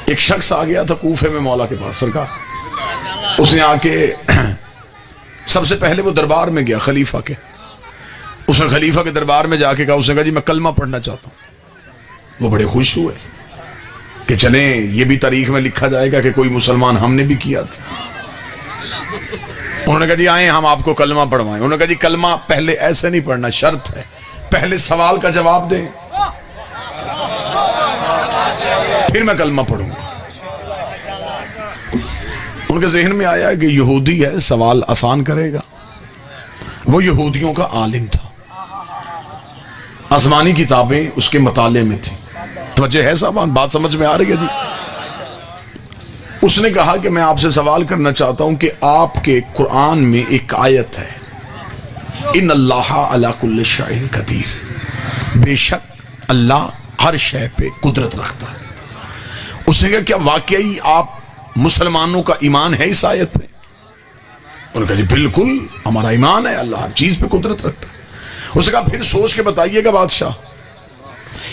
ایک شخص آ گیا تھا کوفے میں مولا کے پاس سرکار. اس نے آ کے سب سے پہلے وہ دربار میں گیا خلیفہ کے. اس نے خلیفہ کے دربار میں جا کے کہا، اس نے کہا جی میں کلمہ پڑھنا چاہتا ہوں. وہ بڑے خوش ہوئے کہ چلیں یہ بھی تاریخ میں لکھا جائے گا کہ کوئی مسلمان ہم نے بھی کیا تھا. انہوں نے کہا جی آئیں ہم آپ کو کلمہ پڑھوائیں. انہوں نے کہا جی کلمہ پہلے ایسے نہیں پڑھنا، شرط ہے پہلے سوال کا جواب دیں پھر میں کلمہ پڑھوں گا. ان کے ذہن میں آیا کہ یہودی ہے سوال آسان کرے گا. وہ یہودیوں کا عالم تھا، آسمانی کتابیں اس کے مطالعے میں تھی. توجہ ہے صاحبان، بات سمجھ میں آ رہی ہے جی؟ اس نے کہا کہ میں آپ سے سوال کرنا چاہتا ہوں کہ آپ کے قرآن میں ایک آیت ہے ان اللہ علی کل شیء قدیر، بے شک اللہ ہر شے پہ قدرت رکھتا ہے. اس نے کہا کیا واقعی آپ مسلمانوں کا ایمان ہے اس آیت پہ؟ انہوں نے کہا جی بالکل ہمارا ایمان ہے اللہ ہر چیز پہ قدرت رکھتا ہے. اس نے کہا پھر سوچ کے بتائیے گا بادشاہ،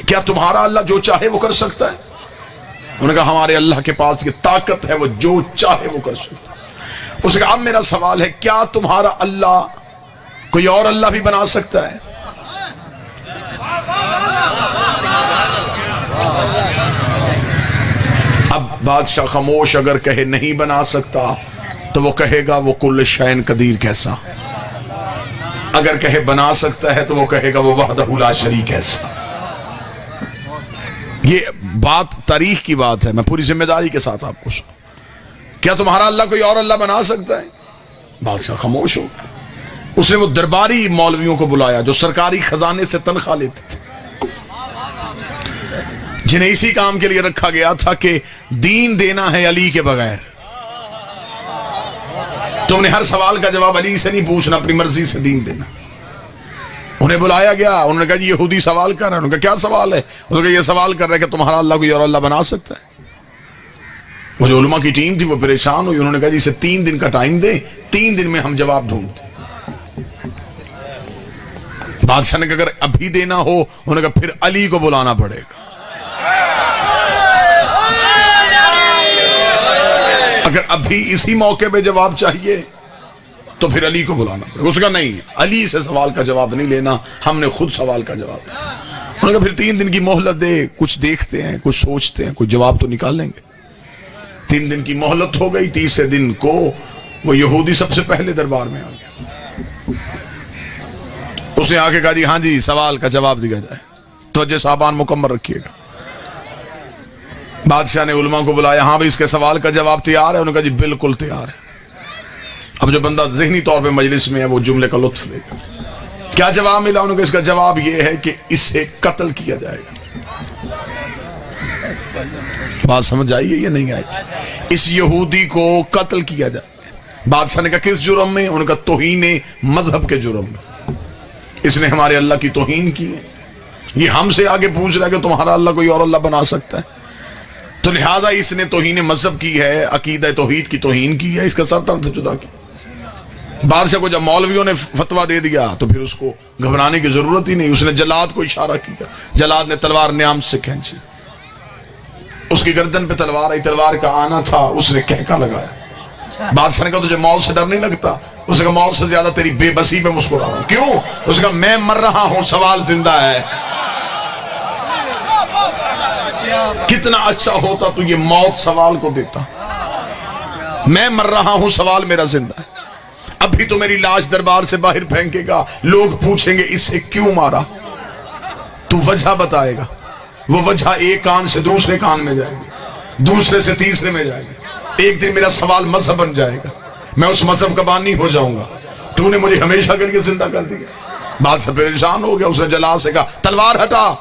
کیا تمہارا اللہ جو چاہے وہ کر سکتا ہے؟ انہوں نے کہا ہمارے اللہ کے پاس یہ طاقت ہے، وہ جو چاہے وہ کر سکتا ہے. اس نے کہا اب میرا سوال ہے کیا تمہارا اللہ کوئی اور اللہ بھی بنا سکتا ہے؟ اب بادشاہ خاموش. اگر کہے نہیں بنا سکتا تو وہ کہے گا وہ کل شیء قدیر کیسا، اگر کہے بنا سکتا ہے تو وہ کہے گا وہ وحدہ لا شریک کیسا. یہ بات تاریخ کی بات ہے، میں پوری ذمہ داری کے ساتھ آپ کو کیا تمہارا اللہ کوئی اور اللہ بنا سکتا ہے؟ بادشاہ خاموش ہو. اس نے وہ درباری مولویوں کو بلایا جو سرکاری خزانے سے تنخواہ لیتے تھے، جنہیں اسی کام کے لیے رکھا گیا تھا کہ دین دینا ہے علی کے بغیر. تم نے ہر سوال کا جواب علی سے نہیں پوچھنا، اپنی مرضی سے دین دینا. انہیں بلایا گیا. انہوں نے کہا جی یہودی سوال کر رہا ہے. انہوں نے کہا کیا سوال ہے؟ انہوں نے کہا یہ سوال کر رہا ہے کہ تمہارا اللہ کوئی اور اللہ بنا سکتا ہے. وہ جو علماء کی ٹیم تھی وہ پریشان ہوئی. انہوں نے کہا جی اسے 3 دن کا ٹائم دیں، 3 دن میں ہم جواب ڈھونڈتے. بادشاہ نے کہا اگر ابھی دینا ہو، انہوں نے کہا پھر علی کو بلانا پڑے گا. اگر ابھی اسی موقع پہ جواب چاہیے تو پھر علی کو بلانا پڑے گا. اس کا نہیں، علی سے سوال کا جواب نہیں لینا، ہم نے خود سوال کا جواب دیا. انہوں نے کہا پھر 3 دن کی مہلت دے، کچھ دیکھتے ہیں، کچھ سوچتے ہیں، کچھ جواب تو نکال لیں گے. 3 دن کی مہلت ہو گئی. تیسرے دن کو وہ یہودی سب سے پہلے دربار میں آ گیا. اس نے آ کے کہا جی ہاں جی سوال کا جواب دیا جائے. توجہ صاحبان مکمل رکھیے گا. بادشاہ نے علماء کو بلایا. ہاں بھائی اس کے سوال کا جواب تیار ہے؟ انہوں نے کہا جی بالکل تیار ہے. اب جو بندہ ذہنی طور پہ مجلس میں ہے وہ جملے کا لطف لے گا. کیا جواب ملا؟ انہوں نے کہا اس کا جواب یہ ہے کہ اسے قتل کیا جائے گا. بات سمجھ آئی ہے یا نہیں آئی؟ اس یہودی کو قتل کیا جائے گا. بادشاہ نے کہا کس جرم میں؟ انہوں نے کہا توہین مذہب کے جرم میں. اس نے ہمارے اللہ کی توہین کی ہے. یہ ہم سے آگے پوچھ رہا ہے کہ تمہارا اللہ کوئی اور اللہ بنا سکتا ہے. تو لہذا اس نے توہین مذہب کی ہے، عقیدہ توحید کی توہین کی ہے، اس کا سر تن سے جدا کی. بادشاہ کو جب مولویوں نے فتویٰ دے دیا تو پھر اس کو گھبرانے کی ضرورت ہی نہیں. اس نے جلاد کو اشارہ کیا. جلاد نے تلوار نیام سے کھینچی. اس کی گردن پہ تلوار آئی. تلوار کا آنا تھا. اس نے کہکا لگایا. بادشاہ نے کہا تجھے موت سے ڈر نہیں لگتا؟ اس نے کہا موت سے زیادہ تیری بے بسی پہ مسکرا رہا ہوں. کیوں؟ اس نے کہا میں مر رہا ہوں، سوال زندہ ہے. کتنا اچھا ہوتا تو یہ موت سوال کو دیتا. میں مر رہا ہوں، سوال میرا زندہ ہے. ابھی تو میری لاش دربار سے باہر پھینکے گا، لوگ پوچھیں گے اس سے کیوں مارا؟ تو وجہ بتائے گا. وہ وجہ ایک کان سے دوسرے کان میں جائے گی، دوسرے سے تیسرے میں جائے گی. ایک دن میرا سوال مذہب بن جائے گا، میں اس مذہب کا بانی ہو جاؤں گا. تو نے مجھے ہمیشہ کے لیے زندہ کر دیا. بات سے پریشان ہو گیا. اس نے جلال سے کہا تلوار ہٹا.